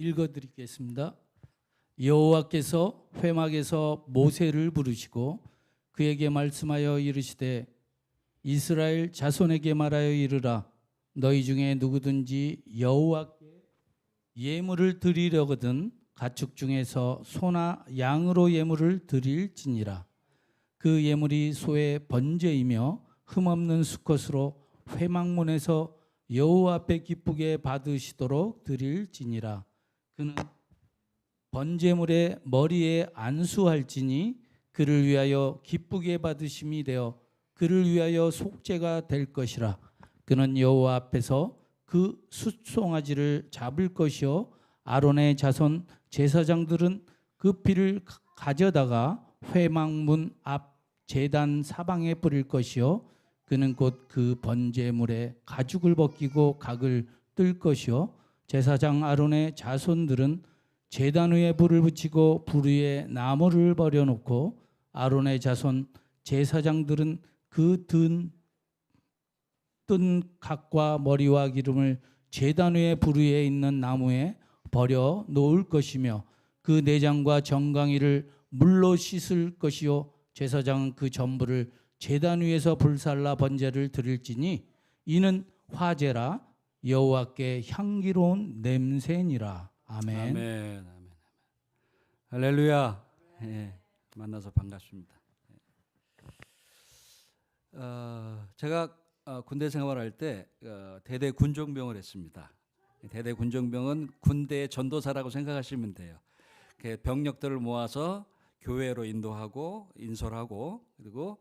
읽어드리겠습니다. 여호와께서 회막에서 모세를 부르시고 그에게 말씀하여 이르시되 이스라엘 자손에게 말하여 이르라. 너희 중에 누구든지 여호와께 예물을 드리려거든 가축 중에서 소나 양으로 예물을 드릴지니라. 그 예물이 소의 번제이며 흠없는 수컷으로 회막문에서 여호와 앞에 기쁘게 받으시도록 드릴지니라. 그는 번제물의 머리에 안수할지니 그를 위하여 기쁘게 받으심이 되어 그를 위하여 속죄가 될 것이라. 그는 여호와 앞에서 그 숫송아지를 잡을 것이요 아론의 자손 제사장들은 그 피를 가져다가 회막문 앞 제단 사방에 뿌릴 것이요 그는 곧 그 번제물에 가죽을 벗기고 각을 뜰 것이요 제사장 아론의 자손들은 제단 위에 불을 붙이고 불 위에 나무를 버려놓고 아론의 자손 제사장들은 그 뜬 각과 머리와 기름을 제단 위에 불 위에 있는 나무에 버려 놓을 것이며 그 내장과 정강이를 물로 씻을 것이요 제사장은 그 전부를 제단 위에서 불살라 번제를 드릴지니 이는 화제라 여호와께 향기로운 냄새니라. 아멘. 아멘. 아멘. 할렐루야. 예, 만나서 반갑습니다. 제가 군대 생활할 때 대대 군종병을 했습니다. 대대 군종병은 군대의 전도사라고 생각하시면 돼요. 병력들을 모아서 교회로 인도하고 인솔하고 그리고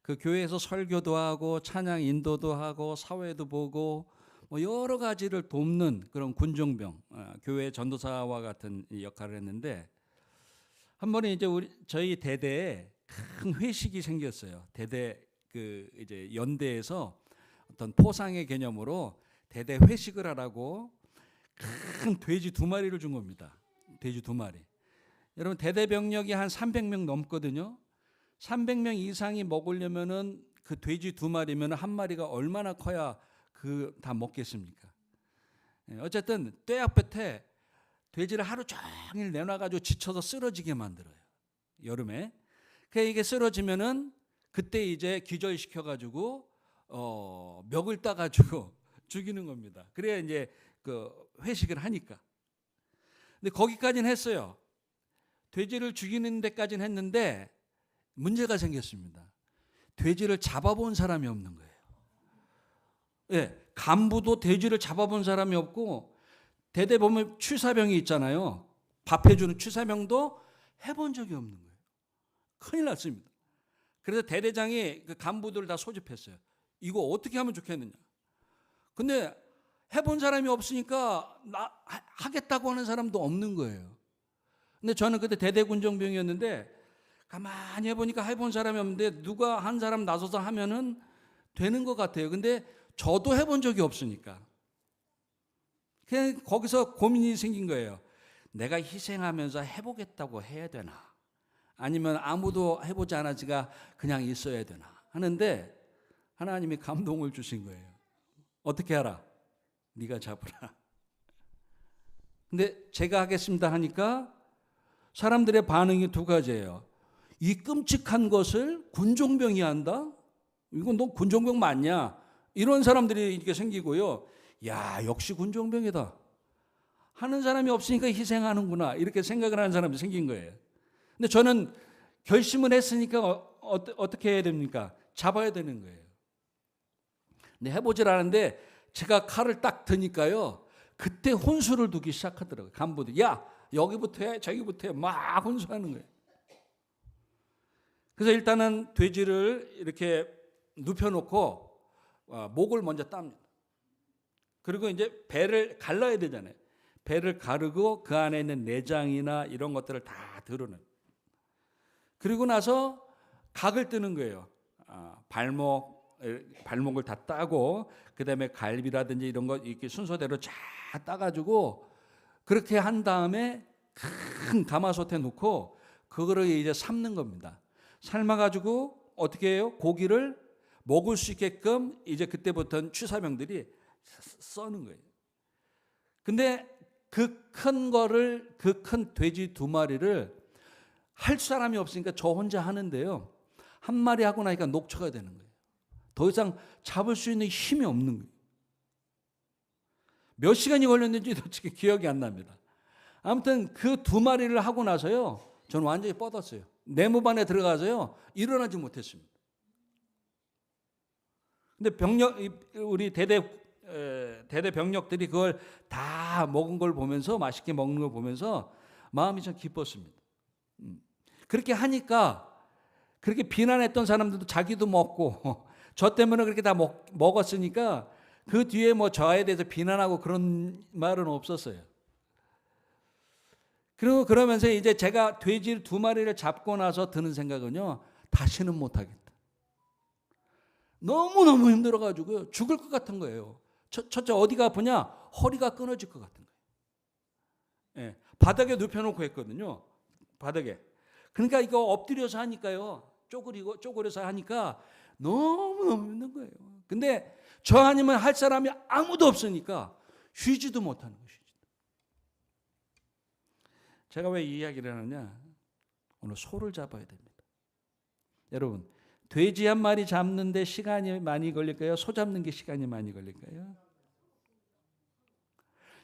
그 교회에서 설교도 하고 찬양 인도도 하고 사회도 보고 뭐 여러 가지를 돕는 그런 군종병, 교회 전도사와 같은 역할을 했는데 한 번에 이제 저희 대대에 큰 회식이 생겼어요. 대대 이제 연대에서 어떤 포상의 개념으로 대대 회식을 하라고 큰 돼지 2마리를 준 겁니다. 돼지 2마리. 여러분 대대 병력이 한 300명 넘거든요. 300명 이상이 먹으려면은 그 돼지 2마리면 한 마리가 얼마나 커야 다 먹겠습니까? 어쨌든 떼약볕에 돼지를 하루 종일 내놔가지고 지쳐서 쓰러지게 만들어요. 여름에. 이게 쓰러지면은 그때 이제 기절시켜가지고 멱을 따가지고 죽이는 겁니다. 그래야 이제 그 회식을 하니까. 근데 거기까지는 했어요. 돼지를 죽이는 데까지는 했는데 문제가 생겼습니다. 돼지를 잡아본 사람이 없는 거예요. 예, 간부도 돼지를 잡아본 사람이 없고 대대 보면 취사병이 있잖아요. 밥 해주는 취사병도 해본 적이 없는 거예요. 큰일 났습니다. 그래서 대대장이 그 간부들을 다 소집했어요. 이거 어떻게 하면 좋겠느냐. 근데 해본 사람이 없으니까 하겠다고 하는 사람도 없는 거예요. 근데 저는 그때 대대군정병이었는데 가만히 해보니까 해본 사람이 없는데 누가 한 사람 나서서 하면은 되는 것 같아요. 근데 저도 해본 적이 없으니까. 그냥 거기서 고민이 생긴 거예요. 내가 희생하면서 해보겠다고 해야 되나? 아니면 아무도 해보지 않았지가 그냥 있어야 되나? 하는데 하나님이 감동을 주신 거예요. 어떻게 하라? 네가 잡으라. 근데 제가 하겠습니다 하니까 사람들의 반응이 2가지예요. 이 끔찍한 것을 군종병이 한다? 이건 너 군종병 맞냐? 이런 사람들이 이렇게 생기고요. 야, 역시 군종병이다. 하는 사람이 없으니까 희생하는구나. 이렇게 생각을 하는 사람이 생긴 거예요. 근데 저는 결심을 했으니까 어떻게 해야 됩니까? 잡아야 되는 거예요. 근데 해보질 않았는데 제가 칼을 딱 드니까요. 그때 혼수를 두기 시작하더라고요. 간부들. 야, 여기부터 해, 저기부터 해. 막 혼수하는 거예요. 그래서 일단은 돼지를 이렇게 눕혀놓고 목을 먼저 땁니다. 그리고 이제 배를 갈라야 되잖아요. 배를 가르고 그 안에 있는 내장이나 이런 것들을 다 드러내요. 그리고 나서 각을 뜨는 거예요. 발목을 다 따고 그다음에 갈비라든지 이런 거 이렇게 순서대로 쫙 따가지고 그렇게 한 다음에 큰 가마솥에 놓고 그거를 이제 삶는 겁니다. 삶아가지고 어떻게 해요? 고기를 먹을 수 있게끔 이제 그때부터는 취사병들이 써는 거예요. 근데 그 큰 거를, 그 큰 돼지 2마리를 할 사람이 없으니까 저 혼자 하는데요. 한 마리 하고 나니까 녹초가 되는 거예요. 더 이상 잡을 수 있는 힘이 없는 거예요. 몇 시간이 걸렸는지 솔직히 기억이 안 납니다. 아무튼 그 2마리를 하고 나서요, 저는 완전히 뻗었어요. 내무반에 들어가서요, 일어나지 못했습니다. 근데 우리 대대 병력들이 그걸 다 먹은 걸 보면서, 맛있게 먹는 걸 보면서 마음이 참 기뻤습니다. 그렇게 하니까 그렇게 비난했던 사람들도 자기도 먹고 저 때문에 그렇게 다 먹었으니까 그 뒤에 뭐 저에 대해서 비난하고 그런 말은 없었어요. 그리고 그러면서 이제 제가 돼지 2마리를 잡고 나서 드는 생각은요, 다시는 못하겠다. 너무너무 힘들어가지고요, 죽을 것 같은 거예요. 첫째 어디가 아프냐? 허리가 끊어질 것 같은 거예요. 예, 바닥에 눕혀놓고 했거든요. 바닥에. 그러니까 이거 엎드려서 하니까요, 쪼그려서 하니까 너무너무 힘든 거예요. 근데 저 아니면 할 사람이 아무도 없으니까 쉬지도 못하는 것이죠. 제가 왜 이 이야기를 하느냐? 오늘 소를 잡아야 됩니다. 여러분, 돼지 한 마리 잡는데 시간이 많이 걸릴까요? 소 잡는 게 시간이 많이 걸릴까요?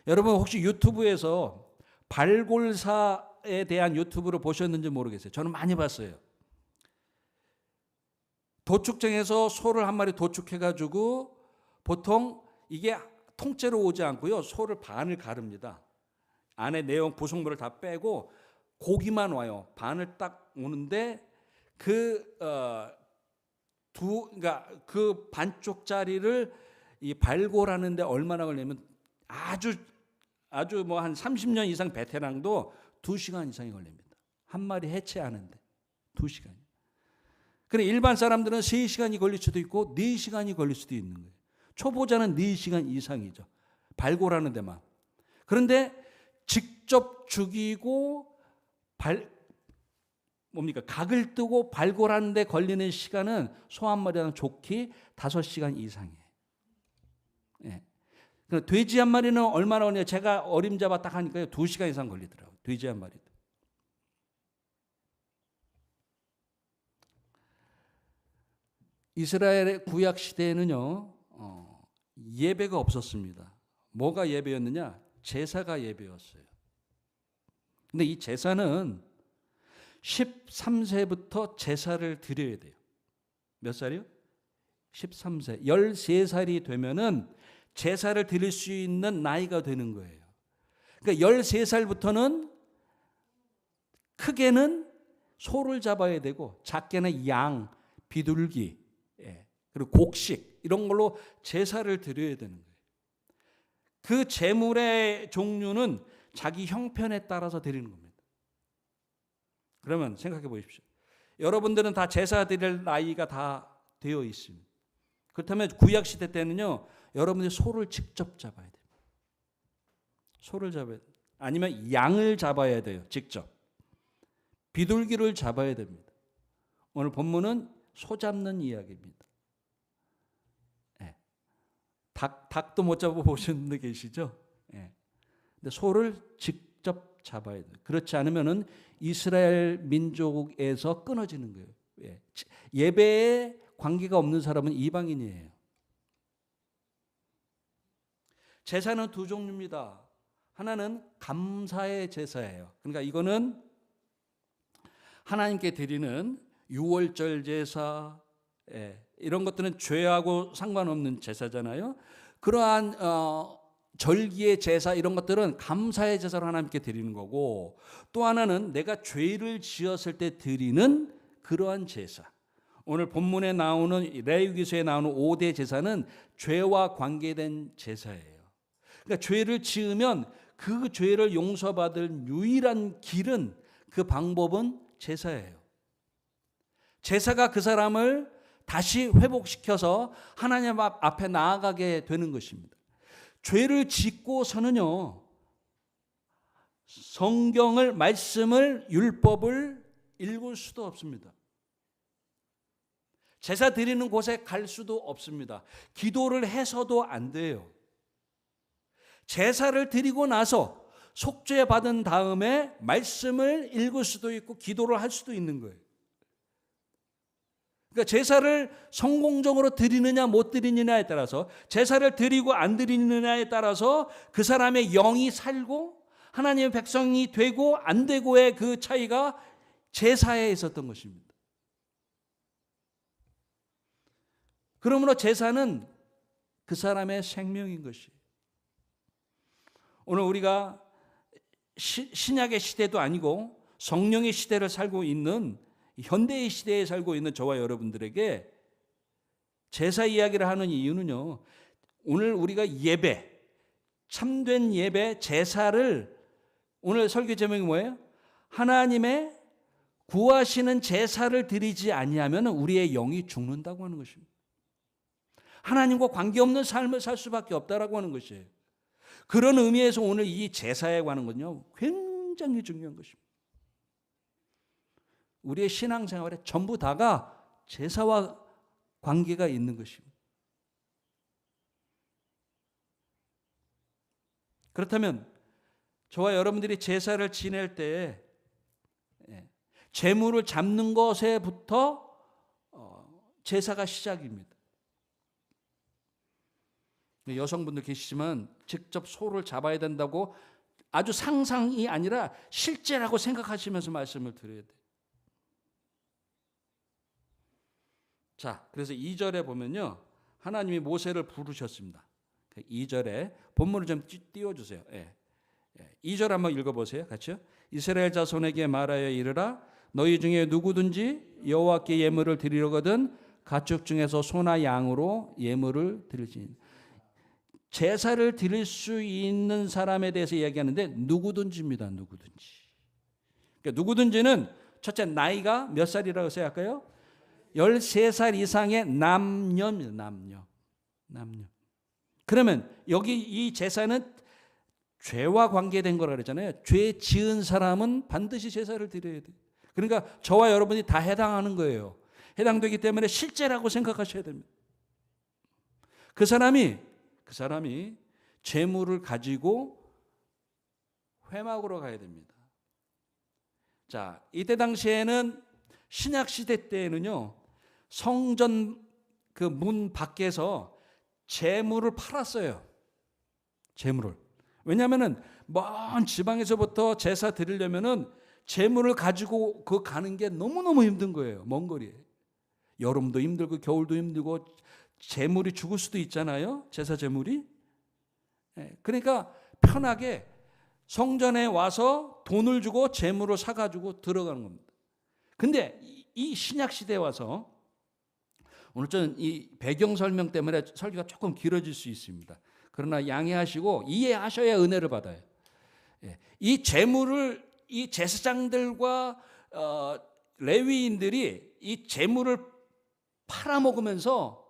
여러분 혹시 유튜브에서 발골사에 대한 유튜브를 보셨는지 모르겠어요. 저는 많이 봤어요. 도축장에서 소를 한 마리 도축해가지고 보통 이게 통째로 오지 않고요, 소를 반을 가릅니다. 안에 내용 부속물을 다 빼고 고기만 와요. 반을 딱 오는데 그러니까 그 반쪽짜리를 이 발골하는데 얼마나 걸리면 아주 뭐 한 30년 이상 베테랑도 2시간 이상이 걸립니다. 한 마리 해체하는데 2시간. 그래 일반 사람들은 3시간이 걸릴 수도 있고 4시간이 걸릴 수도 있는 거예요. 초보자는 4시간 이상이죠. 발골하는 데만. 그런데 직접 죽이고 각을 뜨고 발골하는 데 걸리는 시간은 소 한 마리는 좋게 5시간 이상이에요. 예. 돼지 한 마리는 얼마나 걸려요? 제가 어림잡아 딱 하니까요, 2시간 이상 걸리더라고요. 돼지 한 마리도. 이스라엘의 구약 시대에는요, 예배가 없었습니다. 뭐가 예배였느냐? 제사가 예배였어요. 근데 이 제사는 13세부터 제사를 드려야 돼요. 몇 살이요? 13세. 13살이 되면은 제사를 드릴 수 있는 나이가 되는 거예요. 그러니까 13살부터는 크게는 소를 잡아야 되고 작게는 양, 비둘기, 그리고 곡식 이런 걸로 제사를 드려야 되는 거예요. 그 제물의 종류는 자기 형편에 따라서 드리는 겁니다. 그러면 생각해 보십시오. 여러분들은 다 제사 드릴 나이가 다 되어 있습니다. 그렇다면 구약 시대 때는요, 여러분들이 소를 직접 잡아야 돼요. 소를 잡아야 돼요. 아니면 양을 잡아야 돼요. 직접. 비둘기를 잡아야 됩니다. 오늘 본문은 소 잡는 이야기입니다. 네. 닭도 못 잡아보신 분들 계시죠? 네. 근데 소를 직접 잡아야 돼요. 그렇지 않으면은 이스라엘 민족에서 끊어지는 거예요. 예. 예배에 관계가 없는 사람은 이방인이에요. 제사는 2종류입니다. 하나는 감사의 제사예요. 그러니까 이거는 하나님께 드리는 유월절 제사, 이런 것들은 죄하고 상관없는 제사잖아요. 그러한 절기의 제사 이런 것들은 감사의 제사로 하나님께 드리는 거고, 또 하나는 내가 죄를 지었을 때 드리는 그러한 제사. 오늘 본문에 나오는 레위기서에 나오는 5대 제사는 죄와 관계된 제사예요. 그러니까 죄를 지으면 그 죄를 용서받을 유일한 길은, 그 방법은 제사예요. 제사가 그 사람을 다시 회복시켜서 하나님 앞에 나아가게 되는 것입니다. 죄를 짓고서는요, 성경을, 말씀을, 율법을 읽을 수도 없습니다. 제사 드리는 곳에 갈 수도 없습니다. 기도를 해서도 안 돼요. 제사를 드리고 나서 속죄 받은 다음에 말씀을 읽을 수도 있고 기도를 할 수도 있는 거예요. 그러니까 제사를 성공적으로 드리느냐 못 드리느냐에 따라서, 제사를 드리고 안 드리느냐에 따라서 그 사람의 영이 살고 하나님의 백성이 되고 안 되고의 그 차이가 제사에 있었던 것입니다. 그러므로 제사는 그 사람의 생명인 것이에요. 오늘 우리가 신약의 시대도 아니고 성령의 시대를 살고 있는, 현대의 시대에 살고 있는 저와 여러분들에게 제사 이야기를 하는 이유는요, 오늘 우리가 예배, 참된 예배, 제사를, 오늘 설교 제목이 뭐예요? 하나님의 구하시는 제사를 드리지 아니하면 우리의 영이 죽는다고 하는 것입니다. 하나님과 관계없는 삶을 살 수밖에 없다라고 하는 것이에요. 그런 의미에서 오늘 이 제사에 관한 건요, 굉장히 중요한 것입니다. 우리의 신앙생활에 전부 다가 제사와 관계가 있는 것입니다. 그렇다면 저와 여러분들이 제사를 지낼 때에 제물을 잡는 것에부터 제사가 시작입니다. 여성분들 계시지만 직접 소를 잡아야 된다고 아주 상상이 아니라 실제라고 생각하시면서 말씀을 드려야 돼요. 자, 그래서 2절에 보면요, 하나님이 모세를 부르셨습니다. 2절에 본문을 좀 띄워주세요. 2절 한번 읽어보세요. 같이요. 이스라엘 자손에게 말하여 이르라, 너희 중에 누구든지 여호와께 예물을 드리려거든 가축 중에서 소나 양으로 예물을 드릴지니. 제사를 드릴 수 있는 사람에 대해서 이야기하는데 누구든지입니다. 누구든지. 그러니까 누구든지는 첫째, 나이가 몇 살이라고 생각할까요? 13살 이상의 남녀입니다. 남녀. 그러면 여기 이 제사는 죄와 관계된 거라 그랬잖아요. 죄 지은 사람은 반드시 제사를 드려야 돼요. 그러니까 저와 여러분이 다 해당하는 거예요. 해당되기 때문에 실제라고 생각하셔야 됩니다. 그 사람이 제물을 가지고 회막으로 가야 됩니다. 자, 이때 당시에는 신약 시대 때에는요, 성전 그 문 밖에서 제물을 팔았어요. 제물을. 왜냐하면은 먼 지방에서부터 제사 드리려면은 제물을 가지고 그 가는 게 너무너무 힘든 거예요. 먼 거리에. 여름도 힘들고 겨울도 힘들고 제물이 죽을 수도 있잖아요. 제사 제물이. 그러니까 편하게 성전에 와서 돈을 주고 제물을 사가지고 들어가는 겁니다. 근데 이 신약 시대에 와서, 오늘 저는 이 배경 설명 때문에 설교가 조금 길어질 수 있습니다. 그러나 양해하시고 이해하셔야 은혜를 받아요. 이 제물을, 이 제사장들과 레위인들이 이 제물을 팔아먹으면서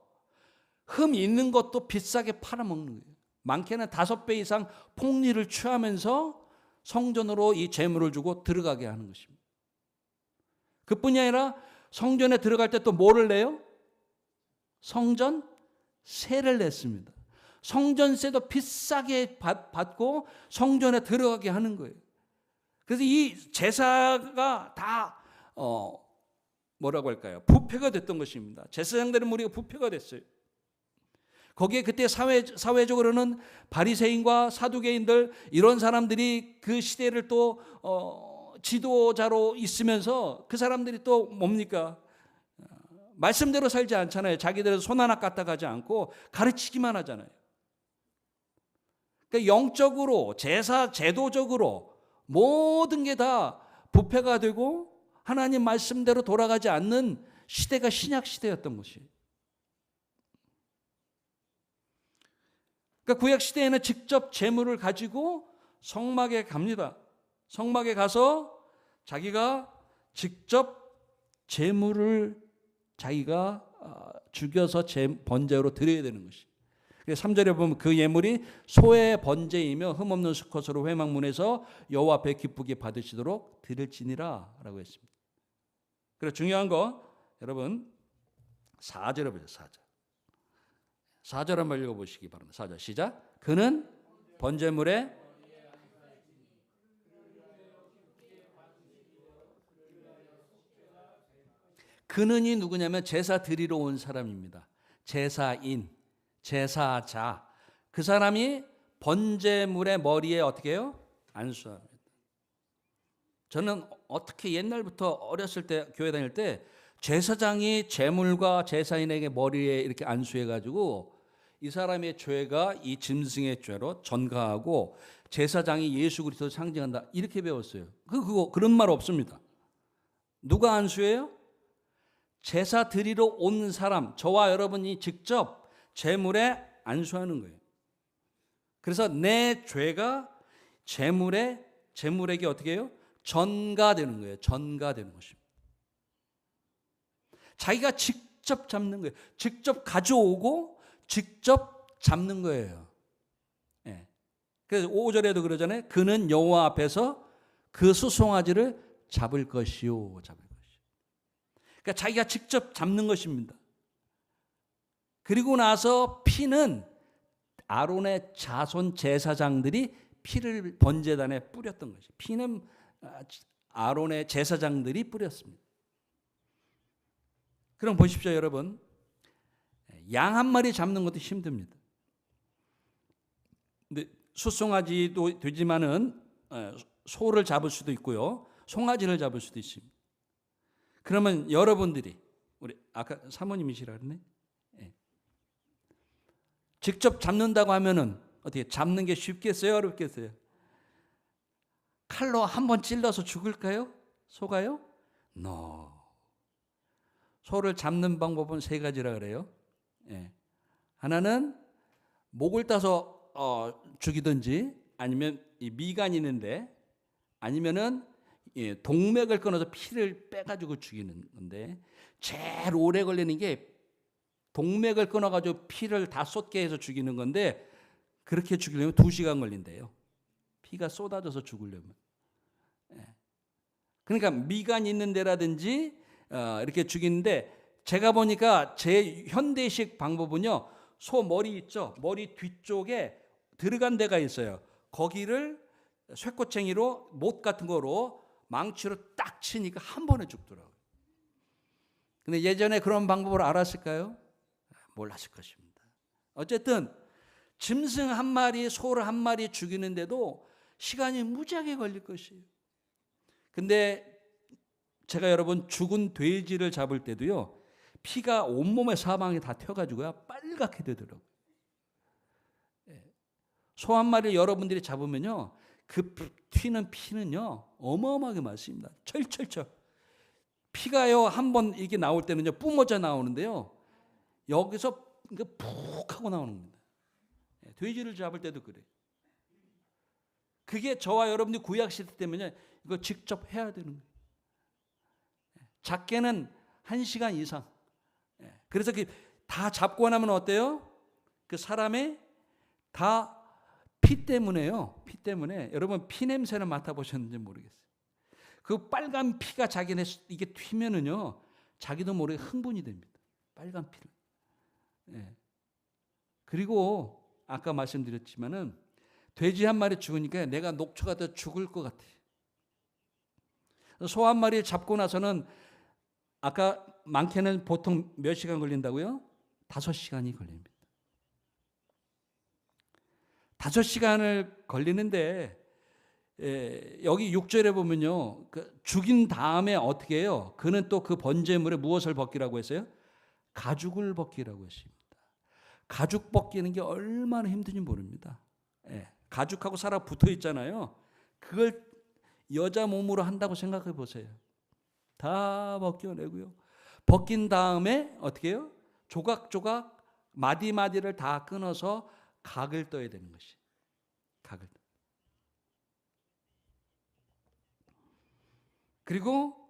흠 있는 것도 비싸게 팔아먹는 거예요. 많게는 5배 이상 폭리를 취하면서 성전으로 이 제물을 주고 들어가게 하는 것입니다. 그뿐이 아니라 성전에 들어갈 때 또 뭐를 내요? 성전세를 냈습니다. 성전세도 비싸게 받고 성전에 들어가게 하는 거예요. 그래서 이 제사가 다 뭐라고 할까요? 부패가 됐던 것입니다. 제사장들은 우리가 부패가 됐어요. 거기에 그때 사회적으로는 바리새인과 사두개인들, 이런 사람들이 그 시대를 또 지도자로 있으면서 그 사람들이 또 뭡니까? 말씀대로 살지 않잖아요. 자기들은 손 하나 까딱하지 않고 가르치기만 하잖아요. 그러니까 영적으로, 제사 제도적으로 모든 게 다 부패가 되고 하나님 말씀대로 돌아가지 않는 시대가 신약 시대였던 것이에요. 그러니까 구약 시대에는 직접 제물을 가지고 성막에 갑니다. 성막에 가서 자기가 직접 제물을 자기가 죽여서 번제로 드려야 되는 것이. 3절에 보면 그 예물이 소의 번제이며 흠없는 수컷으로 회막문에서 여호와 앞에 기쁘게 받으시도록 드릴지니라 라고 했습니다. 그리고 중요한 거 여러분 4절에 보세요. 4절 한번 읽어보시기 바랍니다. 4절 시작. 그는 번제물에 그는이 누구냐면 제사 드리러 온 사람입니다. 제사인, 제사자. 그 사람이 번제물의 머리에 어떻게 해요? 안수합니다. 저는 어떻게 옛날부터 어렸을 때 교회 다닐 때 제사장이 제물과 제사인에게 머리에 이렇게 안수해가지고 이 사람의 죄가 이 짐승의 죄로 전가하고 제사장이 예수 그리스도를 상징한다 이렇게 배웠어요. 그런 말 없습니다. 누가 안수해요? 제사 드리러 온 사람, 저와 여러분이 직접 제물에 안수하는 거예요. 그래서 내 죄가 제물에게 어떻게 해요? 전가되는 거예요. 전가되는 것입니다. 자기가 직접 잡는 거예요. 직접 가져오고 직접 잡는 거예요. 예. 그래서 5절에도 그러잖아요. 그는 여호와 앞에서 그 수송아지를 잡을 것이요. 잡을 것이요. 그러니까 자기가 직접 잡는 것입니다. 그리고 나서 피는 아론의 자손 제사장들이 피를 번제단에 뿌렸던 것이. 피는 아론의 제사장들이 뿌렸습니다. 그럼 보십시오, 여러분. 양 한 마리 잡는 것도 힘듭니다. 근데 숫송아지도 되지만은 소를 잡을 수도 있고요, 송아지를 잡을 수도 있습니다. 그러면 여러분들이 우리 아까 사모님이시라 그랬네. 예. 직접 잡는다고 하면은 어떻게 잡는 게 쉽겠어요, 어렵겠어요? 칼로 한번 찔러서 죽을까요? 소가요? No. 소를 잡는 방법은 세 가지라 그래요. 예. 하나는 목을 따서 죽이든지, 아니면 이 미간이 있는데, 아니면은 동맥을 끊어서 피를 빼가지고 죽이는 건데, 제일 오래 걸리는 게 동맥을 끊어가지고 피를 다 쏟게 해서 죽이는 건데, 그렇게 죽이려면 2시간 걸린대요. 피가 쏟아져서 죽으려면. 예. 그러니까 미간 있는 데라든지 이렇게 죽이는데, 제가 보니까 제 현대식 방법은요, 소 머리 있죠? 머리 뒤쪽에 들어간 데가 있어요. 거기를 쇠꼬챙이로 못 같은 거로 망치로 딱 치니까 한 번에 죽더라고요. 근데 예전에 그런 방법을 알았을까요? 몰랐을 것입니다. 어쨌든 짐승 한 마리, 소를 한 마리 죽이는데도 시간이 무지하게 걸릴 것이에요. 근데 제가 여러분 죽은 돼지를 잡을 때도요, 피가 온몸에 사방에 다 튀어가지고요, 빨갛게 되더라고요. 소 한 마리를 여러분들이 잡으면요, 그 튀는 피는요 어마어마하게 많습니다. 철철철. 피가요 한번 이게 나올 때는요 뿜어져 나오는데요, 여기서 푹 하고 나오는 겁니다. 돼지를 잡을 때도 그래요. 그게 저와 여러분들이 구약 시대 때문에 이거 직접 해야 되는 거예요. 작게는 1시간 이상. 그래서 다 잡고 나면 어때요? 그 사람의 다 피 때문에요. 피 때문에. 여러분 피 냄새를 맡아보셨는지 모르겠어요. 그 빨간 피가 자기네 이게 튀면은요, 자기도 모르게 흥분이 됩니다. 빨간 피를. 예. 그리고 아까 말씀드렸지만은 돼지 한 마리 죽으니까 내가 녹초가 더 죽을 것 같아. 소 한 마리 잡고 나서는 아까 많게는 보통 몇 시간 걸린다고요? 5시간이 걸립니다. 5시간을 걸리는데, 여기 6절에 보면요, 죽인 다음에 어떻게 해요? 그는 또 그 번제물에 무엇을 벗기라고 했어요? 가죽을 벗기라고 했습니다. 가죽 벗기는 게 얼마나 힘든지 모릅니다. 가죽하고 살아 붙어 있잖아요. 그걸 여자 몸으로 한다고 생각해 보세요. 다 벗겨내고요. 벗긴 다음에 어떻게 해요? 조각조각 마디마디를 다 끊어서 각을 떠야 되는 것이. 각을. 그리고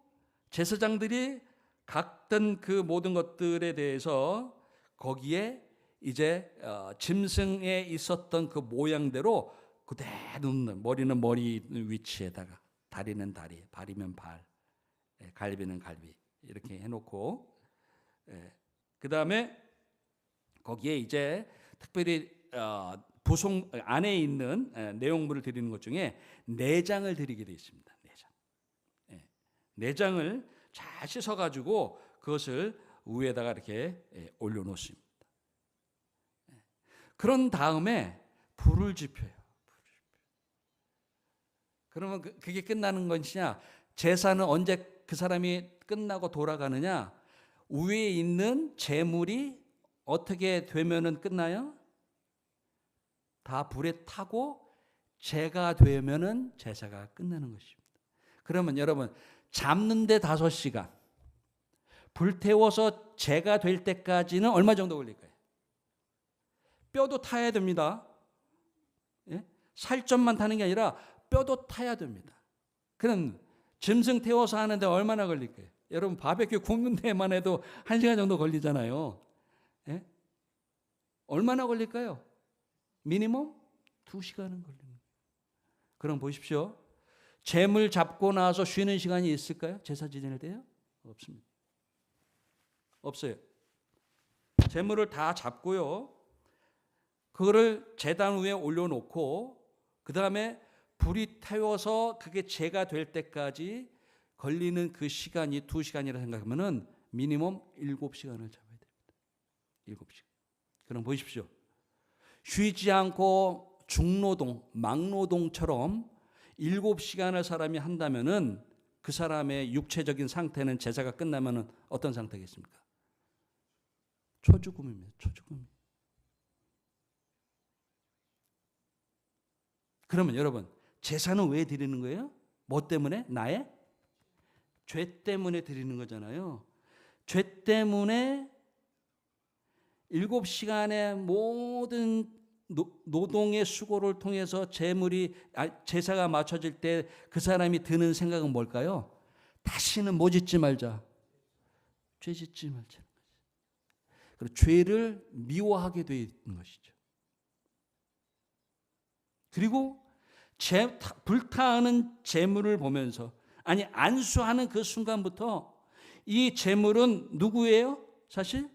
제사장들이 각던 그 모든 것들에 대해서 거기에 이제 짐승에 있었던 그 모양대로 그대로 넣는, 머리는 머리 위치에다가, 다리는 다리, 발이면 발, 갈비는 갈비 이렇게 해놓고, 그 다음에 거기에 이제 특별히 부속 안에 있는 내용물을 드리는 것 중에 내장을 드리게 되어 있습니다. 내장. 내장을 잘 씻어가지고 그것을 위에다가 이렇게 올려놓습니다. 그런 다음에 불을 지펴요. 그러면 그게 끝나는 것이냐? 제사는 언제 그 사람이 끝나고 돌아가느냐? 위에 있는 재물이 어떻게 되면은 끝나요? 다 불에 타고 재가 되면은 제사가 끝나는 것입니다. 그러면 여러분 잡는데 5시간, 불태워서 재가 될 때까지는 얼마 정도 걸릴까요? 뼈도 타야 됩니다. 예? 살점만 타는 게 아니라 뼈도 타야 됩니다. 그럼 짐승 태워서 하는데 얼마나 걸릴까요? 여러분 바베큐 굽는 데만 해도 1시간 정도 걸리잖아요. 예? 얼마나 걸릴까요? 미니멈 2시간은 걸립니다. 그럼 보십시오. 재물 잡고 나서 쉬는 시간이 있을까요? 제사 지낼 때요? 없습니다. 없어요. 재물을 다 잡고요. 그거를 제단 위에 올려놓고 그 다음에 불이 태워서 그게 재가 될 때까지 걸리는 그 시간이 2시간이라 생각하면은 미니멈 7시간을 잡아야 됩니다. 7시간. 그럼 보십시오. 쉬지 않고 중노동, 막노동처럼 7시간을 사람이 한다면은 그 사람의 육체적인 상태는 제사가 끝나면은 어떤 상태겠습니까? 초죽음입니다. 초죽음. 그러면 여러분 제사는 왜 드리는 거예요? 뭐 때문에? 나의 죄 때문에 드리는 거잖아요. 죄 때문에 7시간의 모든 노동의 수고를 통해서 제사가 맞춰질 때 그 사람이 드는 생각은 뭘까요? 다시는 뭐 짓지 말자. 죄 짓지 말자. 그리고 죄를 미워하게 되어 있는 것이죠. 그리고 불타는 재물을 보면서 아니 안수하는 그 순간부터 이 재물은 누구예요? 사실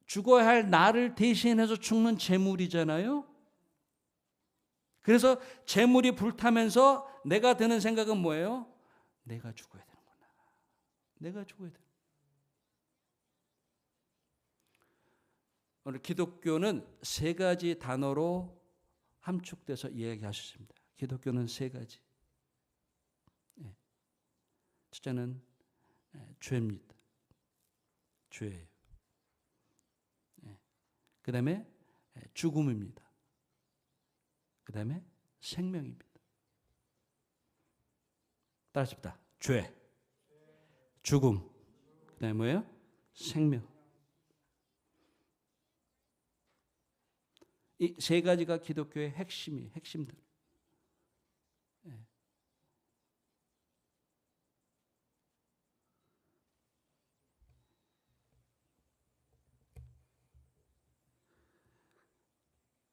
죽어야 할 나를 대신해서 죽는 재물이잖아요. 그래서 재물이 불타면서 내가 드는 생각은 뭐예요? 내가 죽어야 되는구나. 내가 죽어야 돼. 오늘 기독교는 3가지 단어로 함축돼서 이야기하셨습니다. 기독교는 3가지. 첫째는 죄입니다. 죄예요. 그 다음에 죽음입니다. 그 다음에 생명입니다. 따라합시다. 죄, 죽음, 그 다음에 뭐예요? 생명. 이 3가지가 기독교의 핵심이에요. 핵심들.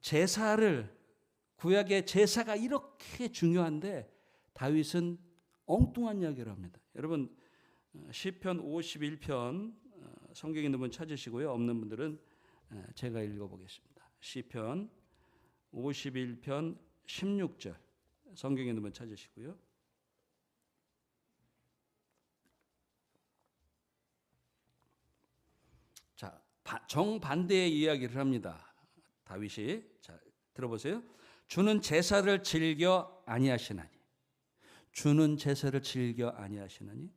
제사를 구약의 제사가 이렇게 중요한데 다윗은 엉뚱한 이야기를 합니다. 여러분 시편 51편 성경 있는 분 찾으시고요. 없는 분들은 제가 읽어보겠습니다. 시편 51편 16절 성경 있는 분 찾으시고요. 자, 정반대의 이야기를 합니다. 다윗이 자 들어보세요. 주는 제사를 즐겨 아니하시나니. 주는 제사를 즐겨 아니하시나니.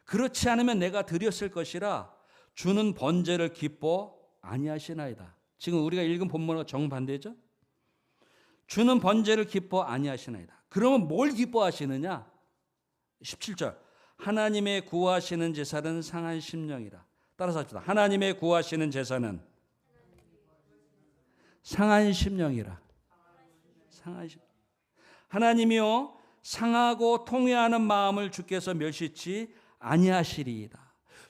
그렇지 않으면 내가 드렸을 것이라 주는 번제를 기뻐 아니하시나이다. 지금 우리가 읽은 본문과 정반대죠. 주는 번제를 기뻐 아니하시나이다. 그러면 뭘 기뻐하시느냐? 17절 하나님의 구하시는 제사는 상한 심령이라. 따라서 합시다. 하나님의 구하시는 제사는 상한 심령이라. 상한 심령. 하나님이요 상하고 통회하는 마음을 주께서 멸시치 아니하시리이다.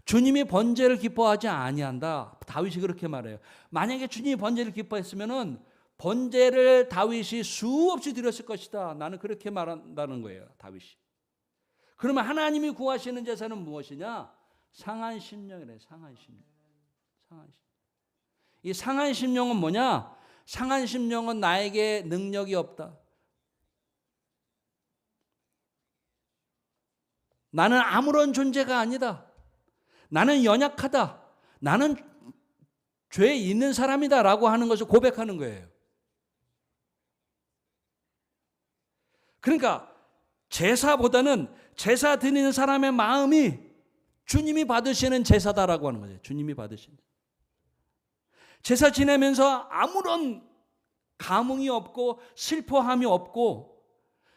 주님이 번제를 기뻐하지 아니한다. 다윗이 그렇게 말해요. 만약에 주님이 번제를 기뻐했으면은 번제를 다윗이 수없이 드렸을 것이다. 나는 그렇게 말한다는 거예요. 다윗이. 그러면 하나님이 구하시는 제사는 무엇이냐? 상한 심령이래. 상한 심령. 상한 심령. 이 상한 심령은 뭐냐? 상한 심령은 나에게 능력이 없다. 나는 아무런 존재가 아니다. 나는 연약하다. 나는 죄에 있는 사람이다 라고 하는 것을 고백하는 거예요. 그러니까 제사보다는 제사 드리는 사람의 마음이 주님이 받으시는 제사다라고 하는 거죠. 주님이 받으시는. 제사 지내면서 아무런 감흥이 없고 슬퍼함이 없고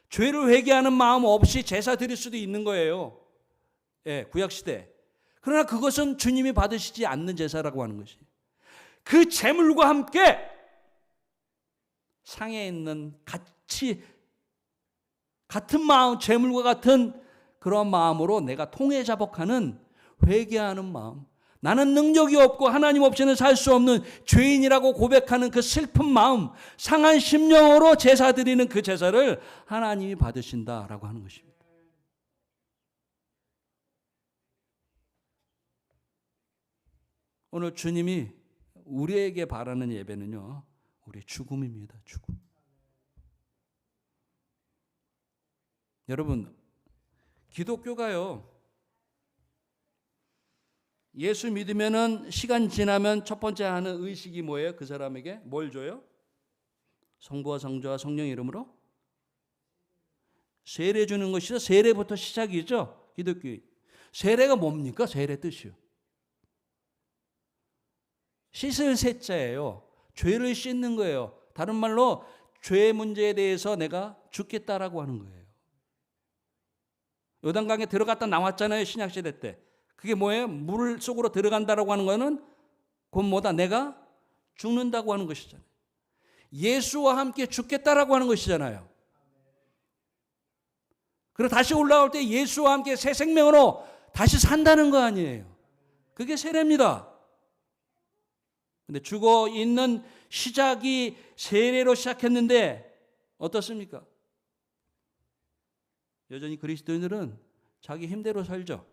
죄를 회개하는 마음 없이 제사 드릴 수도 있는 거예요. 예, 구약시대. 그러나 그것은 주님이 받으시지 않는 제사라고 하는 것이. 그 제물과 함께 상에 있는 같은 마음, 제물과 같은 그런 마음으로 내가 통회자복하는 회개하는 마음. 나는 능력이 없고 하나님 없이는 살 수 없는 죄인이라고 고백하는 그 슬픈 마음, 상한 심령으로 제사 드리는 그 제사를 하나님이 받으신다라고 하는 것입니다. 오늘 주님이 우리에게 바라는 예배는요, 우리의 죽음입니다. 죽음. 여러분, 기독교가요, 예수 믿으면은 시간 지나면 첫 번째 하는 의식이 뭐예요? 그 사람에게 뭘 줘요? 성부와 성자와 성령 이름으로 세례 주는 것이죠. 세례부터 시작이죠. 기독교. 세례가 뭡니까? 세례 뜻이요. 씻을 세자예요. 죄를 씻는 거예요. 다른 말로 죄 문제에 대해서 내가 죽겠다라고 하는 거예요. 요단강에 들어갔다 나왔잖아요. 신약시대 때. 그게 뭐예요? 물 속으로 들어간다라고 하는 거는 곧 뭐다? 내가 죽는다고 하는 것이잖아요. 예수와 함께 죽겠다라고 하는 것이잖아요. 그리고 다시 올라올 때 예수와 함께 새 생명으로 다시 산다는 거 아니에요. 그게 세례입니다. 근데 죽어 있는 시작이 세례로 시작했는데 어떻습니까? 여전히 그리스도인들은 자기 힘대로 살죠.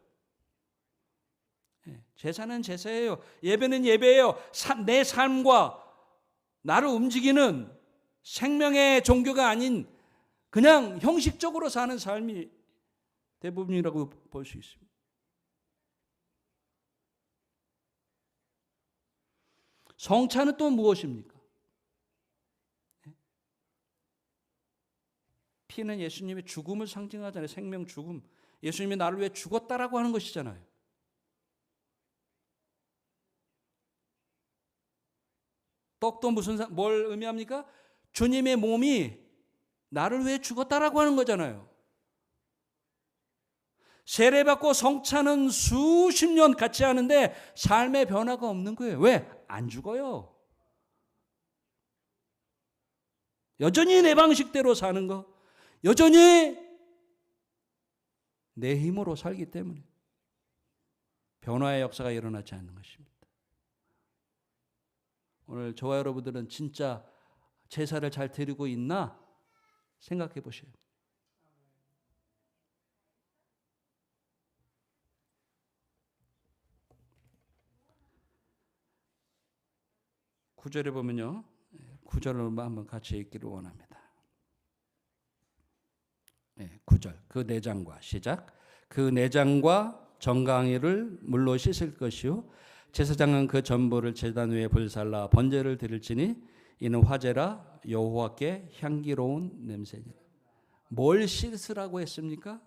제사는 제사예요. 예배는 예배예요. 내 삶과 나를 움직이는 생명의 종교가 아닌 그냥 형식적으로 사는 삶이 대부분이라고 볼 수 있습니다. 성찬은 또 무엇입니까? 피는 예수님의 죽음을 상징하잖아요. 생명 죽음. 예수님이 나를 위해 죽었다라고 하는 것이잖아요. 떡도 뭘 의미합니까? 주님의 몸이 나를 위해 죽었다라고 하는 거잖아요. 세례받고 성찬은 수십 년 같이 하는데 삶의 변화가 없는 거예요. 왜? 안 죽어요. 여전히 내 방식대로 사는 거, 여전히 내 힘으로 살기 때문에 변화의 역사가 일어나지 않는 것입니다. 오늘 저와 여러분들은 진짜 제사를 잘 드리고 있나 생각해 보셔요. 구절에 보면요. 구절을 한번 같이 읽기를 원합니다. 9절. 그 내장과 시작. 그 내장과 정강이를 물로 씻을 것이요 제사장은 그 전부를 제단 위에 불살라 번제를 드릴지니 이는 화제라 여호와께 향기로운 냄새니라. 뭘 씻으라고 했습니까?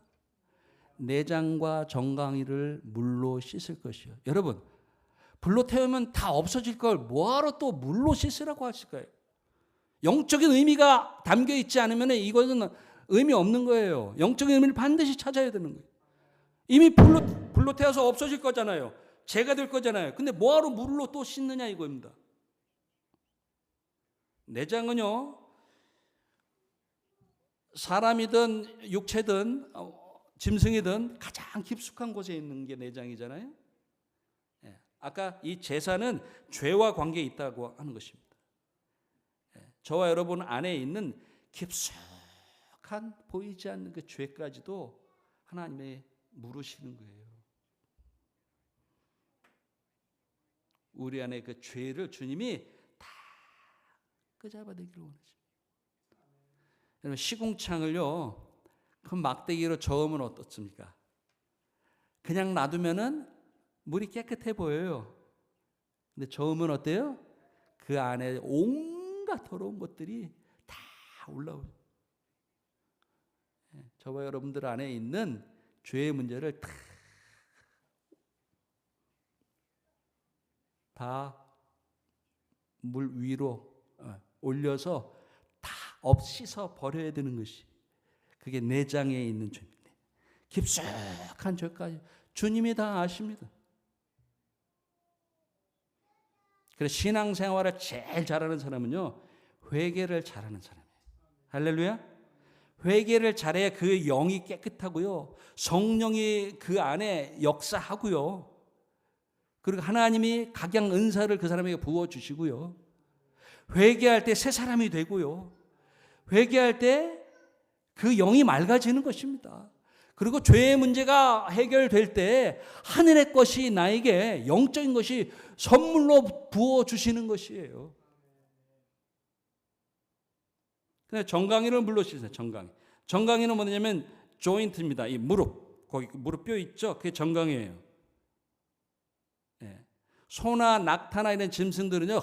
내장과 정강이를 물로 씻을 것이요. 여러분, 불로 태우면 다 없어질 걸 뭐하러 또 물로 씻으라고 하실까요? 영적인 의미가 담겨 있지 않으면 이것은 의미 없는 거예요. 영적인 의미를 반드시 찾아야 되는 거예요. 이미 불로 태워서 없어질 거잖아요. 죄가 될 거잖아요. 근데 뭐하러 물로 또 씻느냐 이거입니다. 내장은요, 사람이든 육체든 짐승이든 가장 깊숙한 곳에 있는 게 내장이잖아요. 아까 이 제사는 죄와 관계에 있다고 하는 것입니다. 저와 여러분 안에 있는 깊숙한 보이지 않는 그 죄까지도 하나님의 물으시는 거예요. 우리 안에 그 죄를 주님이 다 끄잡아내기를 원하십니다. 여러분, 시궁창을요 큰 막대기로 저으면 어떻습니까? 그냥 놔두면은 물이 깨끗해 보여요. 근데 저으면 어때요? 그 안에 온갖 더러운 것들이 다 올라오죠. 저와 여러분들 안에 있는 죄의 문제를 다 물 위로 올려서 다 씻어 버려야 되는 것이, 그게 내장에 있는 죄입니다. 깊숙한 죄까지 주님이 다 아십니다. 그래서 신앙생활을 제일 잘하는 사람은요, 회개를 잘하는 사람이에요. 할렐루야. 회개를 잘해야 그 영이 깨끗하고요, 성령이 그 안에 역사하고요, 그리고 하나님이 각양 은사를 그 사람에게 부어주시고요, 회개할 때 새 사람이 되고요, 회개할 때 그 영이 맑아지는 것입니다. 그리고 죄의 문제가 해결될 때 하늘의 것이 나에게 영적인 것이 선물로 부어주시는 것이에요. 정강이를 물로 씻어요. 정강이는 뭐냐면 조인트입니다. 이 무릎, 거기 무릎 뼈 있죠? 그게 정강이에요. 소나 낙타나 이런 짐승들은요,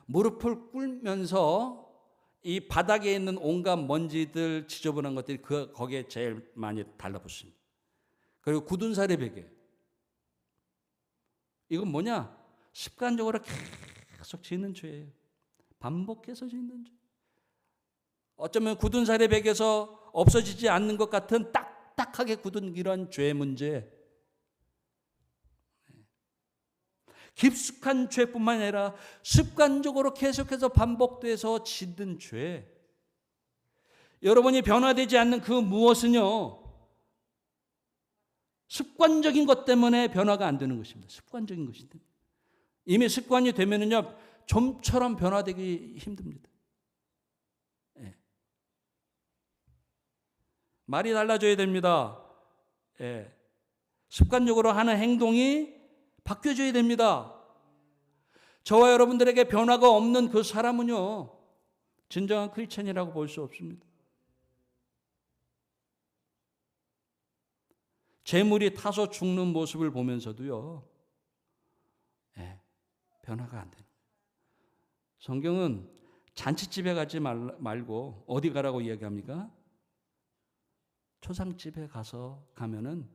무릎을 꿇으면서 이 바닥에 있는 온갖 먼지들, 지저분한 것들이 거기에 제일 많이 달라붙습니다. 그리고 굳은 살의 베개, 이건 뭐냐? 습관적으로 계속 짓는 죄예요. 반복해서 짓는 죄. 어쩌면 굳은 살의 베개에서 없어지지 않는 것 같은 딱딱하게 굳은 이런 죄의 문제, 깊숙한 죄뿐만 아니라 습관적으로 계속해서 반복돼서 짓는 죄, 여러분이 변화되지 않는 그 무엇은요, 습관적인 것 때문에 변화가 안 되는 것입니다. 습관적인 것인데 이미 습관이 되면은요, 좀처럼 변화되기 힘듭니다. 말이 달라져야 됩니다. 습관적으로 하는 행동이 바뀌어져야 됩니다. 저와 여러분들에게 변화가 없는 그 사람은요, 진정한 크리스천이라고 볼 수 없습니다. 재물이 타서 죽는 모습을 보면서도요, 변화가 안 되는 거예요. 성경은 잔치집에 가지 말고 어디 가라고 이야기합니까? 초상집에 가면은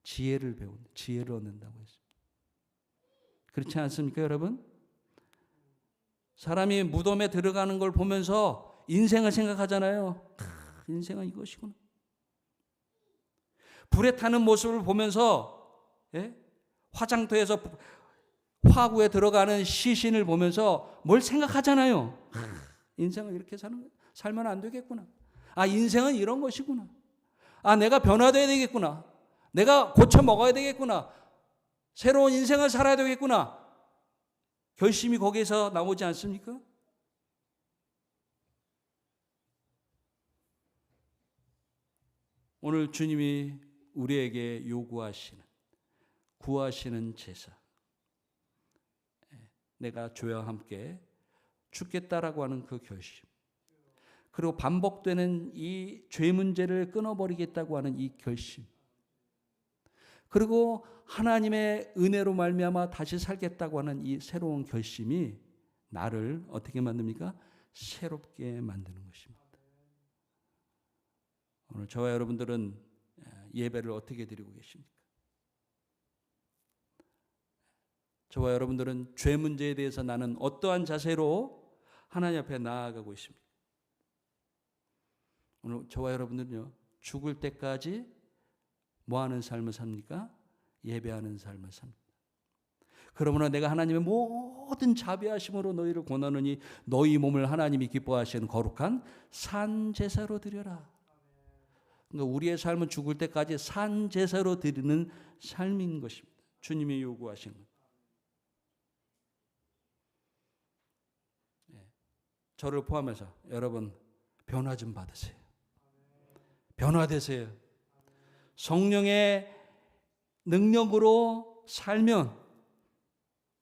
지혜를 지혜를 얻는다고 했습니다. 그렇지 않습니까, 여러분? 사람이 무덤에 들어가는 걸 보면서 인생을 생각하잖아요. 인생은 이것이구나. 불에 타는 모습을 보면서, 화장터에서 화구에 들어가는 시신을 보면서 뭘 생각하잖아요. 인생을 이렇게 살면 안 되겠구나. 인생은 이런 것이구나. 내가 변화돼야 되겠구나. 내가 고쳐 먹어야 되겠구나. 새로운 인생을 살아야 되겠구나. 결심이 거기에서 나오지 않습니까? 오늘 주님이 우리에게 요구하시는, 구하시는 제사, 내가 주와 함께 죽겠다라고 하는 그 결심, 그리고 반복되는 이 죄 문제를 끊어버리겠다고 하는 이 결심, 그리고 하나님의 은혜로 말미암아 다시 살겠다고 하는 이 새로운 결심이 나를 어떻게 만듭니까? 새롭게 만드는 것입니다. 오늘 저와 여러분들은 예배를 어떻게 드리고 계십니까? 저와 여러분들은 죄 문제에 대해서 나는 어떠한 자세로 하나님 앞에 나아가고 있습니까? 오늘 저와 여러분들은요, 죽을 때까지 뭐 하는 삶을 삽니까? 예배하는 삶을 삽니다. 그러므로 내가 하나님의 모든 자비하심으로 너희를 권하노니 너희 몸을 하나님이 기뻐하시는 거룩한 산 제사로 드려라. 그러니까 우리의 삶은 죽을 때까지 산 제사로 드리는 삶인 것입니다. 주님이 요구하신 것. 저를 포함해서 여러분 변화 좀 받으세요. 변화되세요. 성령의 능력으로 살면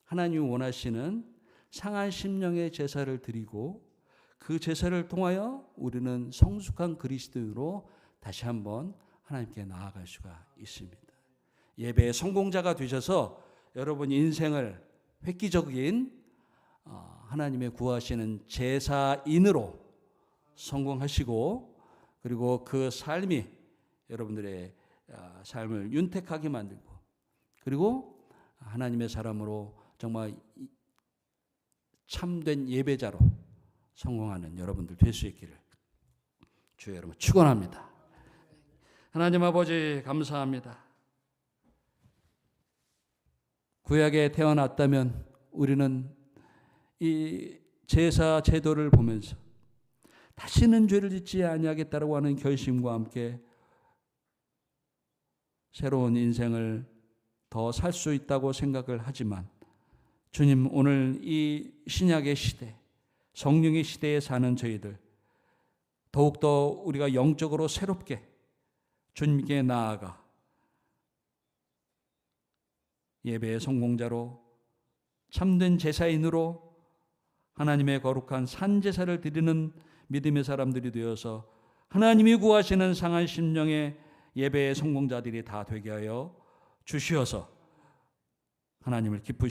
하나님이 원하시는 상한 심령의 제사를 드리고 그 제사를 통하여 우리는 성숙한 그리스도인으로 다시 한번 하나님께 나아갈 수가 있습니다. 예배의 성공자가 되셔서 여러분 인생을 획기적인 하나님의 구하시는 제사인으로 성공하시고, 그리고 그 삶이 여러분들의 삶을 윤택하게 만들고, 그리고 하나님의 사람으로 정말 참된 예배자로 성공하는 여러분들 될 수 있기를 주의 여러분 축원합니다. 하나님 아버지 감사합니다. 구약에 태어났다면 우리는 이 제사 제도를 보면서 다시는 죄를 짓지 아니하겠다라고 하는 결심과 함께 새로운 인생을 더 살 수 있다고 생각을 하지만, 주님, 오늘 이 신약의 시대, 성령의 시대에 사는 저희들 더욱더 우리가 영적으로 새롭게 주님께 나아가 예배의 성공자로 참된 제사인으로 하나님의 거룩한 산제사를 드리는 믿음의 사람들이 되어서 하나님이 구하시는 상한 심령의 예배의 성공자들이 다 되게 하여 주시어서 하나님을 기쁘시게